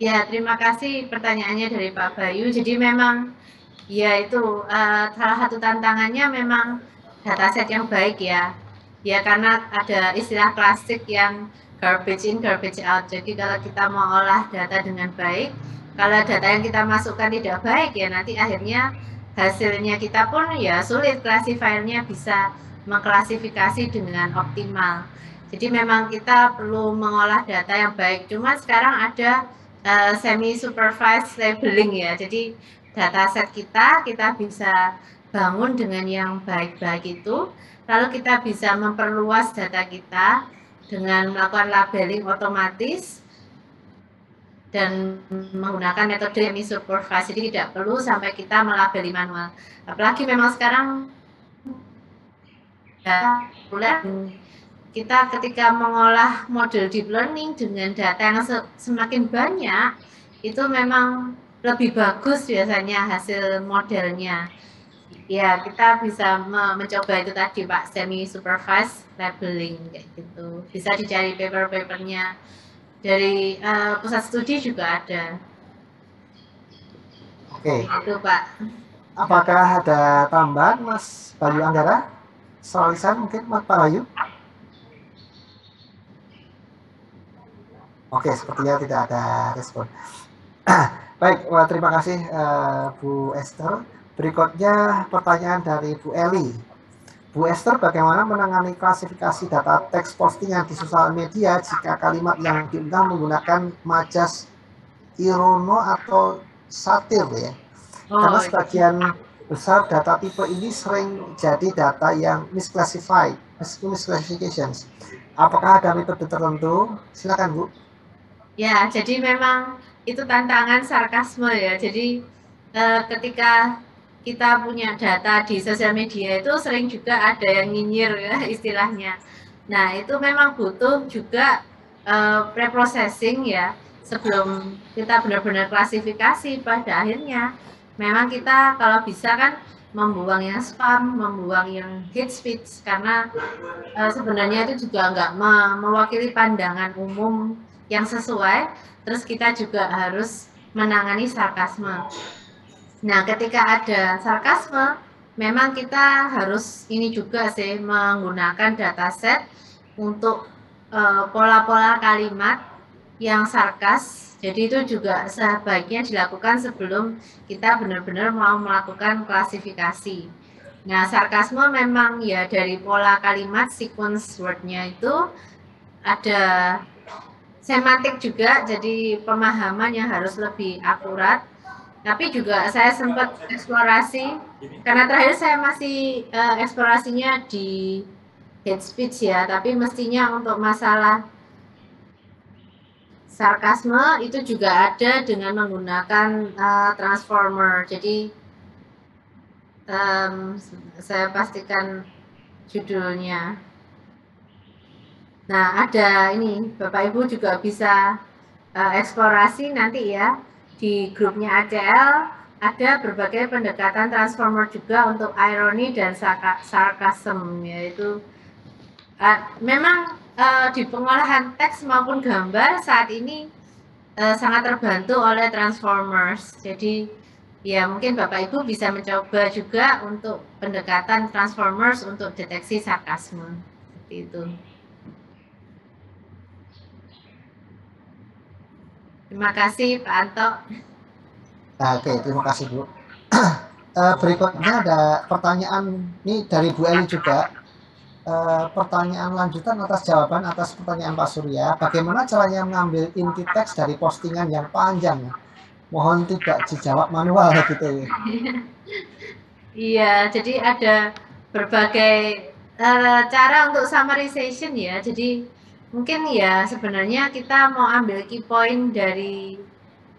Ya, terima kasih pertanyaannya dari Pak Bayu. Jadi memang ya itu salah satu tantangannya memang dataset yang baik ya. Ya karena ada istilah klasik yang garbage in, garbage out. Jadi kalau kita mau olah data dengan baik, kalau data yang kita masukkan tidak baik ya nanti akhirnya hasilnya kita pun ya sulit classifiernya bisa mengklasifikasi dengan optimal. Jadi memang kita perlu mengolah data yang baik. Cuma sekarang ada semi supervised labeling ya. Jadi dataset kita bisa bangun dengan yang baik-baik itu, lalu kita bisa memperluas data kita dengan melakukan labeling otomatis dan menggunakan metode semi supervised. Jadi tidak perlu sampai kita melabeli manual. Apalagi memang sekarang ya, kita ketika mengolah model deep learning dengan data yang semakin banyak, itu memang lebih bagus biasanya hasil modelnya. Ya, kita bisa mencoba itu tadi Pak, semi supervised labeling kayak gitu. Bisa dicari paper-papernya dari pusat studi juga ada. Oke. Itu Pak. Apakah ada tambahan Mas Bayu Anggara? Soal lisan mungkin Mas Pak Bayu? Oke, sepertinya tidak ada respon. Baik, terima kasih Bu Esther. Berikutnya pertanyaan dari Bu Eli. Bu Esther, bagaimana menangani klasifikasi data teks postingan di sosial media jika kalimat yang diunggah menggunakan majas irono atau satir ya? Karena sebagian besar data tipe ini sering jadi data yang misclassifications. Apakah ada metode tertentu? Silakan Bu. Ya, jadi memang itu tantangan sarkasme ya. Jadi ketika kita punya data di sosial media itu sering juga ada yang nyinyir ya istilahnya. Nah, itu memang butuh juga preprocessing ya sebelum kita benar-benar klasifikasi. Pada akhirnya memang kita kalau bisa kan membuang yang spam, membuang yang hate speech karena sebenarnya itu juga nggak mewakili pandangan umum yang sesuai. Terus kita juga harus menangani sarkasme. Nah, ketika ada sarkasme, memang kita harus ini juga sih menggunakan dataset untuk pola-pola kalimat yang sarkas. Jadi itu juga sebaiknya dilakukan sebelum kita benar-benar mau melakukan klasifikasi. Nah, sarkasme memang ya dari pola kalimat sequence word-nya itu ada semantik juga, jadi pemahaman yang harus lebih akurat. Tapi juga saya sempat eksplorasi, karena terakhir saya masih eksplorasinya di hate speech ya, tapi mestinya untuk masalah sarkasme itu juga ada dengan menggunakan transformer. Jadi saya pastikan judulnya. Nah, ada ini Bapak Ibu juga bisa eksplorasi nanti ya di grupnya ACL ada berbagai pendekatan transformer juga untuk ironi dan sarcasm, yaitu memang di pengolahan teks maupun gambar saat ini sangat terbantu oleh transformers. Jadi ya mungkin Bapak Ibu bisa mencoba juga untuk pendekatan transformers untuk deteksi sarkasme seperti itu. Terima kasih Pak Anto. Nah, oke, terima kasih Bu. Berikutnya ada pertanyaan ini dari Bu Eli juga. Pertanyaan lanjutan atas jawaban atas pertanyaan Pak Surya. Bagaimana caranya mengambil inti teks dari postingan yang panjang? Mohon tidak dijawab manual gitu ya. Iya, jadi ada berbagai cara untuk summarization ya. Jadi mungkin ya sebenarnya kita mau ambil key point dari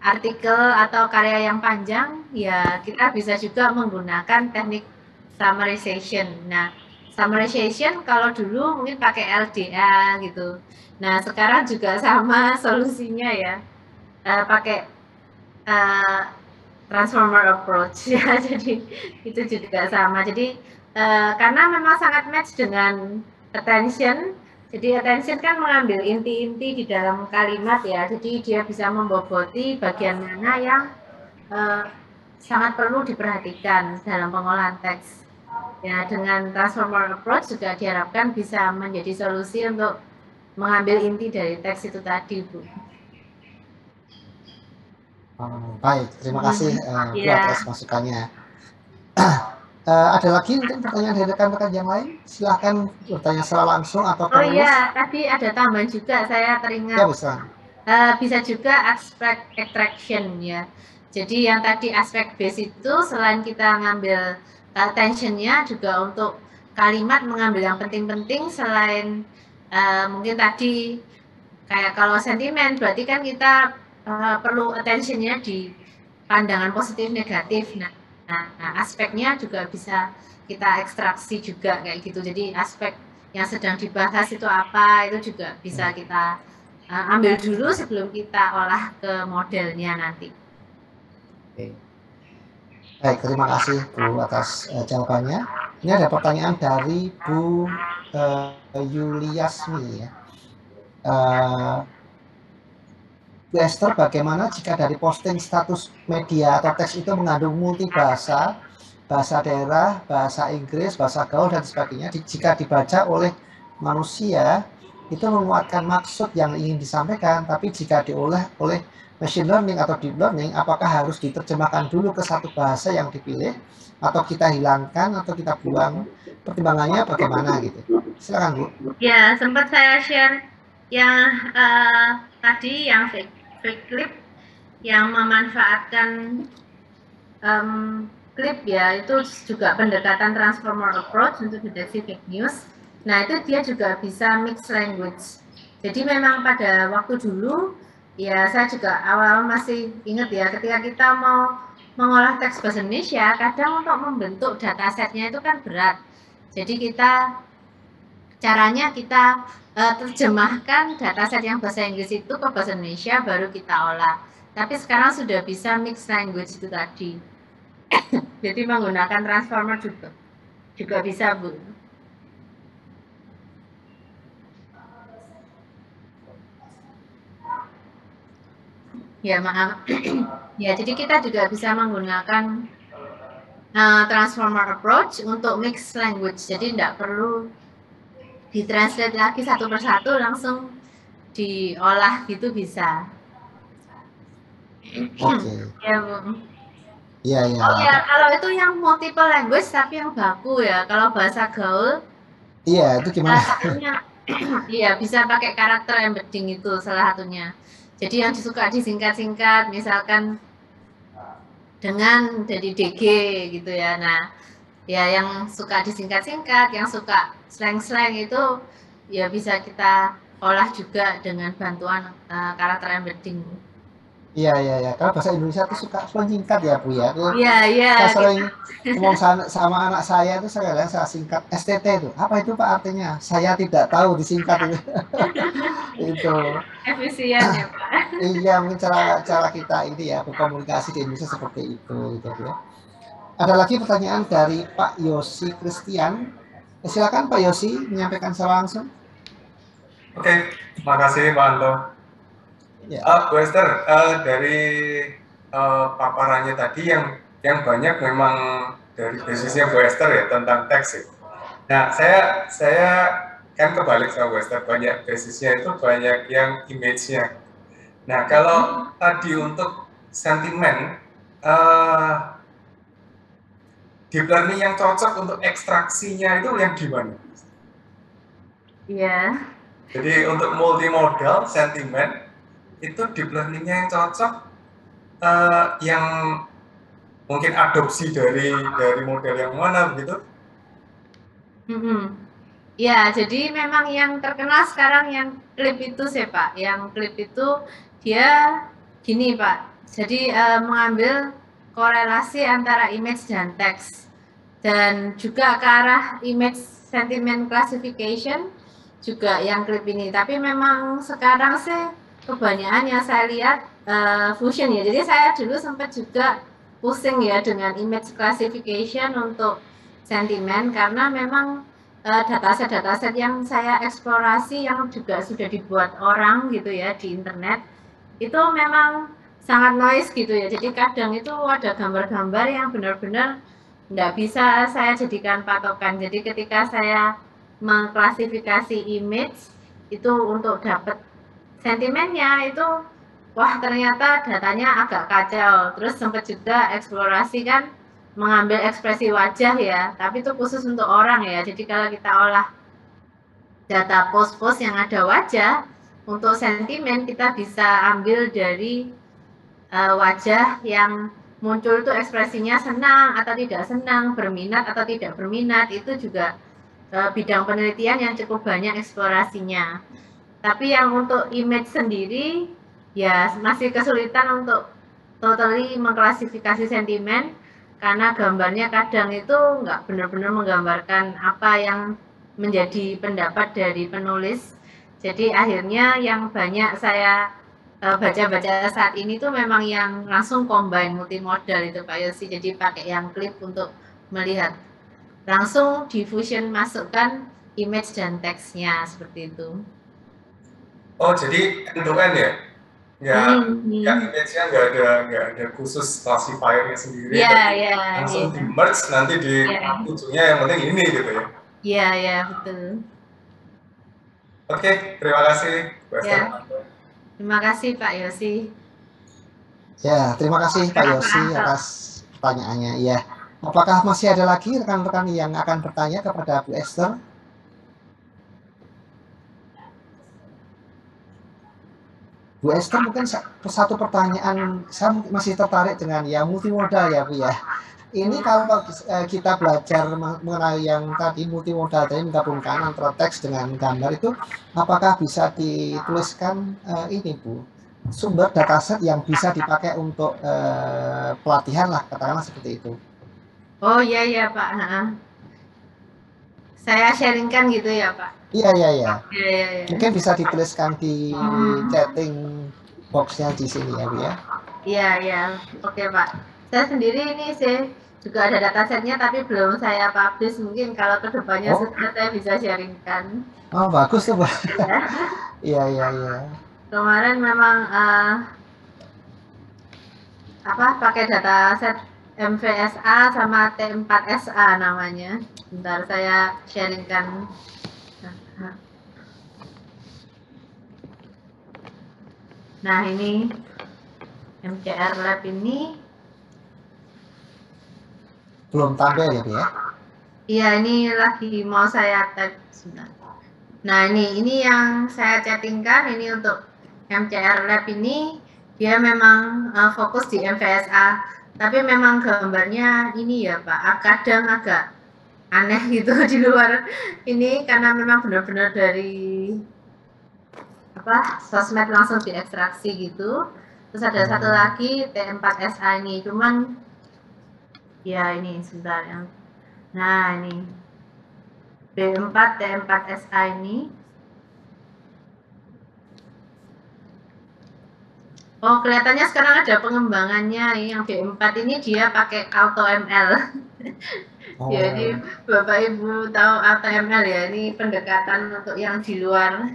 artikel atau karya yang panjang, ya kita bisa juga menggunakan teknik summarization. Nah, summarization kalau dulu mungkin pakai LDA gitu. Nah, sekarang juga sama solusinya ya, pakai transformer approach ya. Jadi itu juga sama. Jadi karena memang sangat match dengan attention. Jadi attention kan mengambil inti-inti di dalam kalimat ya. Jadi dia bisa memboboti bagian mana yang sangat perlu diperhatikan dalam pengolahan teks. Ya, dengan transformer approach juga diharapkan bisa menjadi solusi untuk mengambil inti dari teks itu tadi, Bu. Baik, terima kasih Bu atas masukannya. Ada lagi mungkin pertanyaan dari rekan-rekan yang lain? Silahkan bertanya secara langsung atau terus. Oh iya, tadi ada tambahan juga saya teringat. Ya, bisa. Bisa juga aspek attraction ya. Jadi yang tadi aspek base itu selain kita ngambil attention-nya juga untuk kalimat mengambil yang penting-penting selain mungkin tadi kayak kalau sentimen berarti kan kita perlu attention-nya di pandangan positif negatif. Nah, aspeknya juga bisa kita ekstraksi juga kayak gitu. Jadi aspek yang sedang dibahas itu apa itu juga bisa kita ambil dulu sebelum kita olah ke modelnya nanti. Oke. Baik, terima kasih Bu atas jawabannya. Ini ada pertanyaan dari Bu Yuliasmi ya. Bu Esther, bagaimana jika dari posting status media atau teks itu mengandung multibahasa, bahasa daerah, bahasa Inggris, bahasa gaul dan sebagainya, jika dibaca oleh manusia itu menguatkan maksud yang ingin disampaikan, tapi jika diolah oleh machine learning atau deep learning, apakah harus diterjemahkan dulu ke satu bahasa yang dipilih atau kita hilangkan atau kita buang? Pertimbangannya bagaimana gitu? Silakan Bu. Ya, sempat saya share yang tadi yang fake clip yang memanfaatkan Clip ya, itu juga pendekatan transformer approach untuk deteksi fake news. Nah, itu dia juga bisa mix language. Jadi memang pada waktu dulu, ya saya juga awal masih ingat ya, ketika kita mau mengolah teks bahasa Indonesia, kadang untuk membentuk datasetnya itu kan berat. Jadi caranya kita terjemahkan dataset yang bahasa Inggris itu ke bahasa Indonesia, baru kita olah. Tapi sekarang sudah bisa mix language itu tadi. Jadi menggunakan transformer juga bisa, Bu. Ya, maaf. Ya, jadi kita juga bisa menggunakan transformer approach untuk mix language. Jadi tidak perlu ditranslate lagi satu persatu, langsung diolah gitu bisa. Oke. Ya, Bu. Iya, iya. Oh ya, kalau itu yang multiple language tapi yang baku ya. Kalau bahasa gaul, Iya, itu gimana? salah satunya, iya bisa pakai karakter embedding itu salah satunya. Jadi yang suka disingkat-singkat, misalkan dengan jadi DG gitu ya. Nah, ya yang suka disingkat-singkat, yang suka slang-slang itu ya bisa kita olah juga dengan bantuan karakter embedding. Iya, iya, iya. Kalau bahasa Indonesia tuh suka singkat ya, Bu ya. Iya, iya. Saya sering ngomong sama anak saya itu saya singkat STT itu. Apa itu Pak artinya? Saya tidak tahu disingkat itu. Itu. Efisien ya, Pak. Iya, mungkin cara kita ini ya berkomunikasi di Indonesia seperti itu gitu ya. Ada lagi pertanyaan dari Pak Yosi Christian. Silakan Pak Yosi menyampaikan secara langsung. Oke, terima kasih Pak Anto. Ya. Bu Esther, dari paparannya tadi yang banyak memang dari basisnya Bu Esther ya tentang teks ya. Nah, saya kan kebalik sama Bu Esther, banyak basisnya itu banyak yang image-nya. Nah, kalau tadi untuk sentimen, deep learning yang cocok untuk ekstraksinya itu yang gimana? Iya. Jadi untuk multimodal sentimen itu deep learning-nya yang cocok, yang mungkin adopsi dari model yang mana begitu? Ya, jadi memang yang terkenal sekarang yang Clip itu sih Pak. Yang Clip itu dia gini Pak. Jadi mengambil korelasi antara image dan teks, dan juga ke arah image sentiment classification juga yang Clip ini. Tapi memang sekarang sih kebanyakan yang saya lihat fusion ya. Jadi saya dulu sempat juga pusing ya dengan image classification untuk sentimen, karena memang dataset yang saya eksplorasi yang juga sudah dibuat orang gitu ya di internet itu memang sangat noise gitu ya. Jadi kadang itu ada gambar-gambar yang benar-benar nggak bisa saya jadikan patokan. Jadi ketika saya mengklasifikasi image itu untuk dapat sentimennya itu, wah ternyata datanya agak kacau. Terus sempat juga eksplorasi kan mengambil ekspresi wajah ya, tapi itu khusus untuk orang ya. Jadi kalau kita olah data post-post yang ada wajah untuk sentimen, kita bisa ambil dari wajah yang muncul itu ekspresinya senang atau tidak senang, berminat atau tidak berminat. Itu juga bidang penelitian yang cukup banyak eksplorasinya. Tapi yang untuk image sendiri ya masih kesulitan untuk totally mengklasifikasi sentimen, karena gambarnya kadang itu nggak benar-benar menggambarkan apa yang menjadi pendapat dari penulis. Jadi akhirnya yang banyak saya baca-baca saat ini tuh memang yang langsung combine multimodal itu Pak Yosi. Jadi pakai yang Clip untuk melihat langsung diffusion, masukkan image dan teksnya seperti itu. Oh, jadi end-to-end ya? Ya image-nya nggak ada khusus classifier-nya sendiri. Langsung di-merge nanti di ujungnya yang penting ini gitu ya? Iya, betul. Oke, terima kasih Bu Esther. Terima kasih Pak Yosi. Ya, terima kasih Pak Yosi atas pertanyaannya. Ya, apakah masih ada lagi rekan-rekan yang akan bertanya kepada Bu Esther? Bu Esther, mungkin satu pertanyaan, saya masih tertarik dengan ya multimodal ya Bu ya. ini kalau kita belajar mengenai yang tadi multimodal tadi, menggabungkan antara teks dengan gambar itu, apakah bisa dituliskan ini Bu, sumber dataset yang bisa dipakai untuk pelatihan lah, katakanlah seperti itu. Oh iya ya Pak. Saya sharingkan gitu ya Pak. Iya. Iya. Mungkin bisa dituliskan di chatting boxnya di sini ya Bu ya. Iya. Oke Pak. Saya sendiri ini sih juga ada datasetnya tapi belum saya publish. Mungkin kalau kedepannya sudah saya bisa sharingkan. Oh bagus tuh Bu. Iya. Kemarin memang pakai dataset MVSA sama T4SA namanya. Bentar saya sharingkan. Nah ini MCR Lab ini belum tampil ya Bu ya? Iya ini lagi mau saya type. Nah ini yang saya chattingkan ini untuk MCR Lab ini dia memang fokus di MVSA, tapi memang gambarnya ini ya Pak kadang agak aneh gitu di luar ini karena memang benar-benar dari sosmed langsung diekstraksi gitu. Terus ada satu lagi T4SA ini, cuman ya ini sebentar yang nah ini B4 T4SA ini. Oh kelihatannya sekarang ada pengembangannya. Yang B4 ini dia pakai AutoML. Jadi Bapak Ibu tahu AutoML ya, ini pendekatan untuk yang di luar.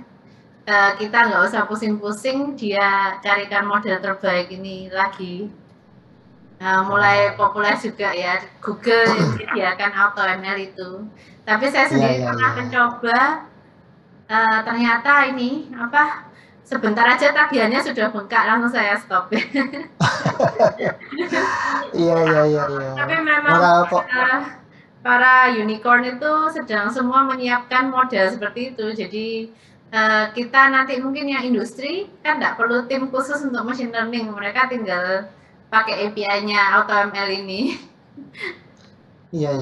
Kita nggak usah pusing-pusing, dia carikan model terbaik ini lagi. Mulai populer juga ya, Google menyediakan AutoML itu. Tapi saya sendiri pernah mencoba, ternyata ini sebentar aja tagihannya sudah bengkak, langsung saya stop. Iya. Tapi memang para unicorn itu sedang semua menyiapkan model seperti itu. Jadi kita nanti mungkin yang industri kan nggak perlu tim khusus untuk machine learning, mereka tinggal pakai API-nya AutoML ini. Iya.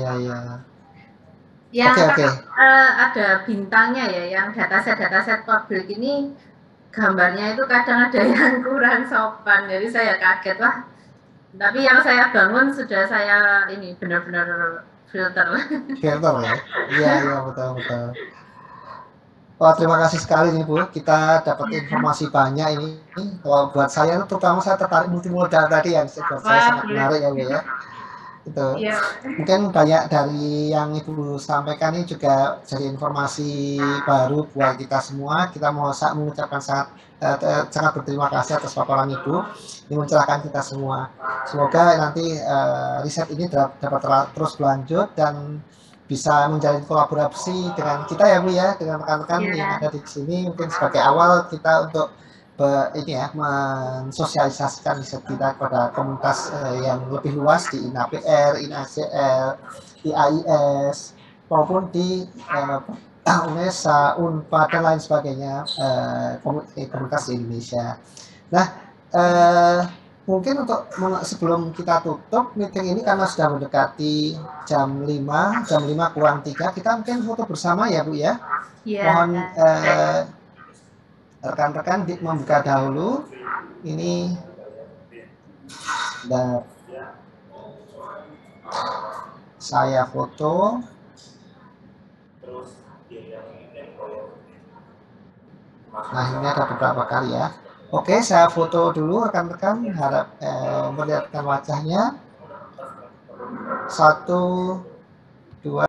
Yang ada bintangnya ya, yang dataset publik ini gambarnya itu kadang ada yang kurang sopan, jadi saya kaget wah. Tapi yang saya bangun sudah saya ini benar-benar filter ya. Iya betul. Wah terima kasih sekali nih Bu, kita dapat informasi banyak ini. Kalau buat saya terutama saya tertarik multimodal tadi yang buat saya sangat menarik ya Bu ya. Itu mungkin banyak dari yang Ibu sampaikan ini juga jadi informasi baru buat kita semua. Kita mau mengucapkan sangat berterima kasih atas paparan Ibu. Ini mencerahkan kita semua. Semoga nanti riset ini dapat terus berlanjut dan bisa menjalin kolaborasi dengan kita ya Bu ya, dengan rekan-rekan yang ada di sini. Mungkin sebagai awal kita untuk mensosialisasikan riset kita kepada komunitas yang lebih luas di INAPR, INACL, di AIS maupun di UNESA, UNPAD dan lain sebagainya, komunitas di Indonesia. Nah mungkin untuk sebelum kita tutup meeting ini karena sudah mendekati jam 5 kurang 3, kita mungkin foto bersama ya Bu ya. Mohon rekan-rekan membuka dahulu ini dan saya foto. Nah ini ada beberapa kali ya. Oke, saya foto dulu rekan-rekan, harap melihatkan wajahnya. 1, 2